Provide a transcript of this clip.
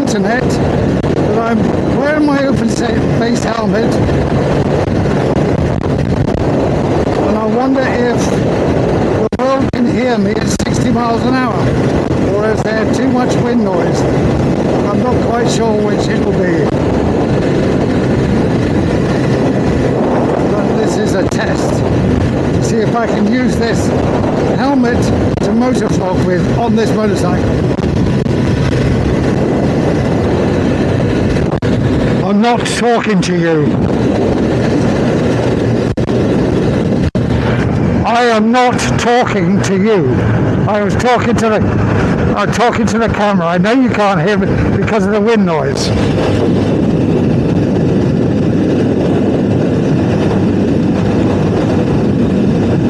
internet that I'm wearing my open-face helmet, and I wonder if the world can hear me at 60 miles an hour, or is there too much wind noise? I'm not quite sure which it will be. But this is a test to see if I can use this helmet to motorvlog with on this motorcycle. I'm not talking to you. I am not talking to you. I'm talking to the camera. I know you can't hear me because of the wind noise.